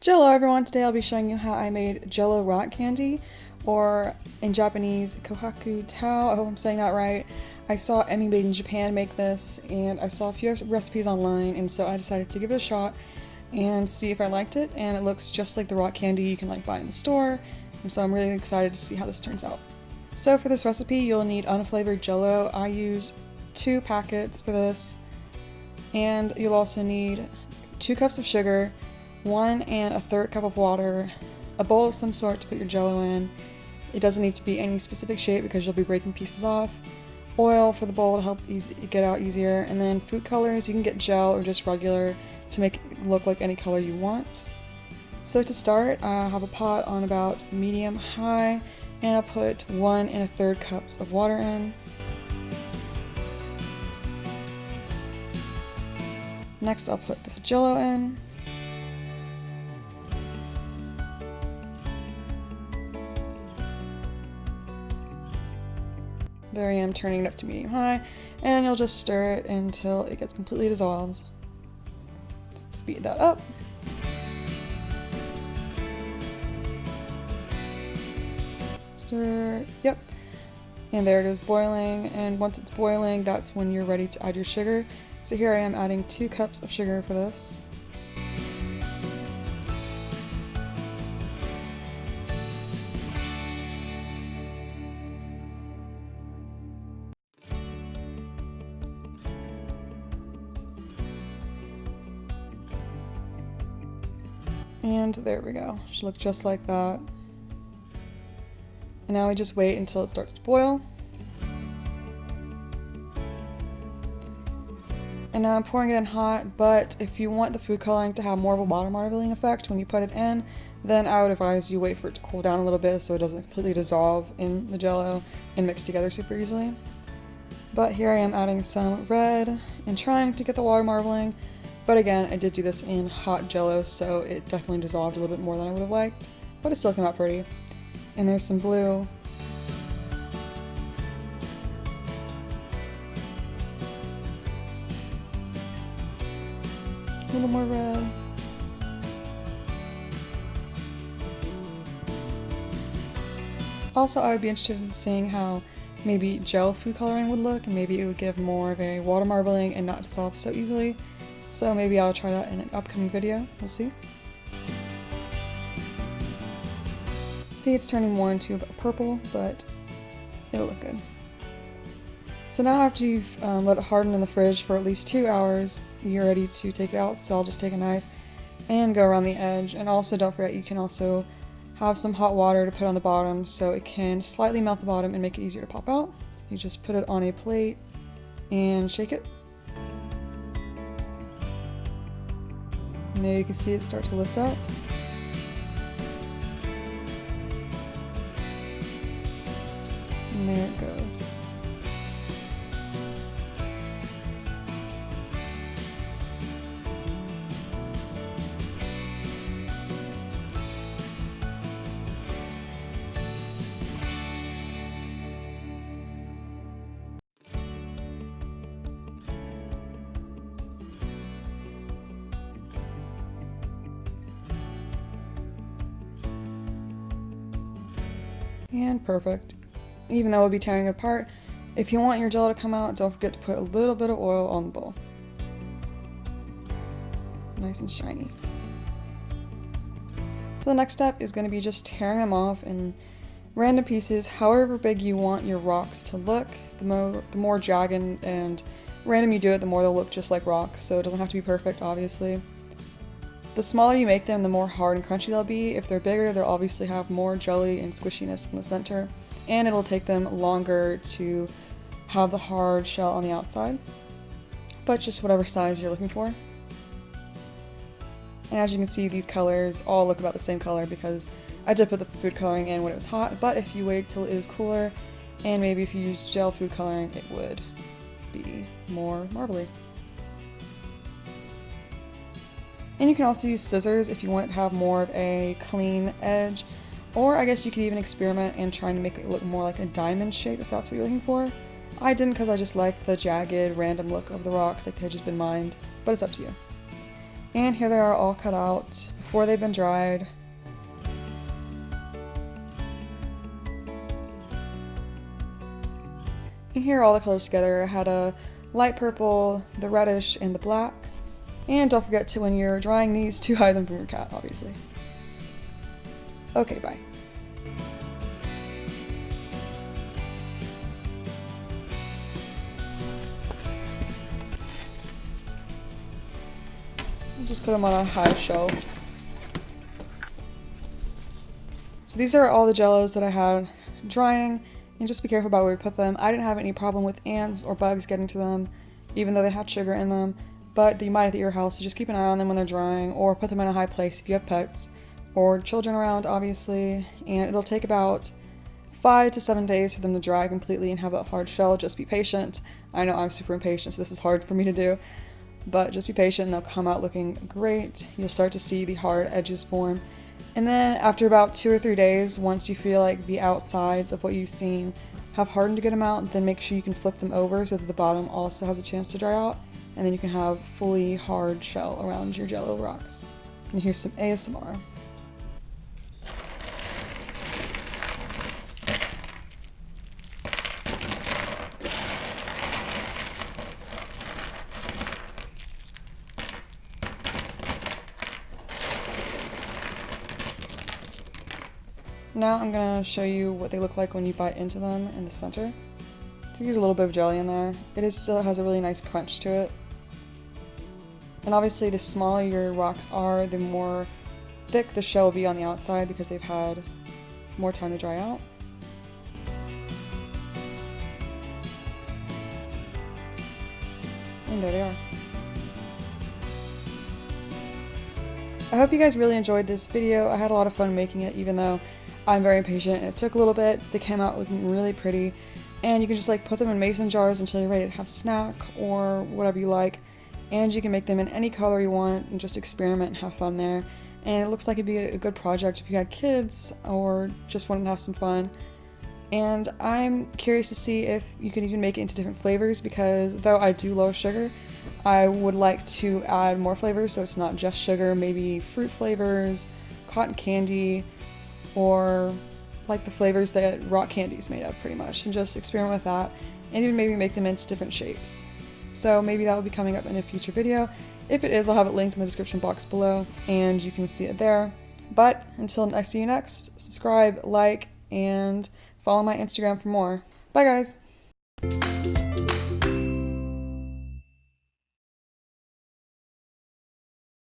Jello everyone, today I'll be showing you how I made Jello rock candy, or in Japanese, Kohakutou. I hope I'm saying that right. I saw Emmy Made in Japan make this, and I saw a few recipes online, and so I decided to give it a shot and see if I liked it, and it looks just like the rock candy you can buy in the store, and so I'm really excited to see how this turns out. So for this recipe, you'll need unflavored Jello. I use 2 packets for this, and you'll also need 2 cups of sugar, 1 1/3 cup of water, a bowl of some sort to put your Jello in. It doesn't need to be any specific shape because you'll be breaking pieces off. Oil for the bowl to help get out easier, and then food colors. You can get gel or just regular to make it look like any color you want. So to start, I have a pot on about medium-high, and I'll put 1 1/3 cups of water in. Next I'll put the Jello in. There I am, turning it up to medium-high, and you'll just stir it until it gets completely dissolved. Speed that up. Stir, yep. And there it is boiling, and once it's boiling, that's when you're ready to add your sugar. So here I am adding 2 cups of sugar for this. And there we go. Should look just like that. And now we just wait until it starts to boil. And now I'm pouring it in hot, but if you want the food coloring to have more of a water marbling effect when you put it in, then I would advise you wait for it to cool down a little bit so it doesn't completely dissolve in the Jello and mix together super easily. But here I am adding some red and trying to get the water marbling. But again, I did do this in hot Jello, so it definitely dissolved a little bit more than I would have liked, but it still came out pretty. And there's some blue. A little more red. Also, I would be interested in seeing how maybe gel food coloring would look, and maybe it would give more of a water marbling and not dissolve so easily. So maybe I'll try that in an upcoming video. We'll see. See, it's turning more into a purple, but it'll look good. So now after you've let it harden in the fridge for at least 2 hours, you're ready to take it out. So I'll just take a knife and go around the edge. And also don't forget, you can also have some hot water to put on the bottom so it can slightly melt the bottom and make it easier to pop out. So you just put it on a plate and shake it. And there you can see it start to lift up. And there it goes. And perfect. Even though we'll be tearing it apart, if you want your Jello to come out, don't forget to put a little bit of oil on the bowl. Nice and shiny. So the next step is going to be just tearing them off in random pieces, however big you want your rocks to look. The more jagged and random you do it, the more they'll look just like rocks, so it doesn't have to be perfect, obviously. The smaller you make them, the more hard and crunchy they'll be. If they're bigger, they'll obviously have more jelly and squishiness in the center, and it'll take them longer to have the hard shell on the outside, but just whatever size you're looking for. And as you can see, these colors all look about the same color because I did put the food coloring in when it was hot, but if you wait till it is cooler, and maybe if you use gel food coloring, it would be more marbly. And you can also use scissors if you want it to have more of a clean edge, or I guess you could even experiment and try to make it look more like a diamond shape if that's what you're looking for. I didn't because I just liked the jagged, random look of the rocks like they had just been mined, but it's up to you. And here they are all cut out before they've been dried. And here are all the colors together. I had a light purple, the reddish, and the black. And don't forget to, when you're drying these, to hide them from your cat, obviously. Okay, bye. Just put them on a high shelf. So these are all the jellos that I had drying, and just be careful about where you put them. I didn't have any problem with ants or bugs getting to them, even though they had sugar in them, but you might at your house, so just keep an eye on them when they're drying, or put them in a high place if you have pets, or children around, obviously, and it'll take about 5 to 7 days for them to dry completely and have that hard shell. Just be patient. I know I'm super impatient, so this is hard for me to do. But just be patient and they'll come out looking great. You'll start to see the hard edges form. And then after about 2 or 3 days, once you feel like the outsides of what you've seen have hardened a good amount, then make sure you can flip them over so that the bottom also has a chance to dry out. And then you can have fully hard shell around your Jello rocks. And here's some ASMR. Now I'm going to show you what they look like when you bite into them in the center. So use a little bit of jelly in there. It still has a really nice crunch to it. And obviously the smaller your rocks are, the more thick the shell will be on the outside because they've had more time to dry out. And there they are. I hope you guys really enjoyed this video. I had a lot of fun making it, even though I'm very impatient and it took a little bit. They came out looking really pretty, and you can just like put them in mason jars until you're ready to have snack or whatever you like, and you can make them in any color you want and just experiment and have fun there. And it looks like it'd be a good project if you had kids or just wanted to have some fun. And I'm curious to see if you can even make it into different flavors, because though I do love sugar, I would like to add more flavors so it's not just sugar, maybe fruit flavors, cotton candy, or like the flavors that rock candy is made of pretty much, and just experiment with that and even maybe make them into different shapes. So maybe that will be coming up in a future video. If it is, I'll have it linked in the description box below and you can see it there. But until I see you next, subscribe, like, and follow my Instagram for more. Bye guys!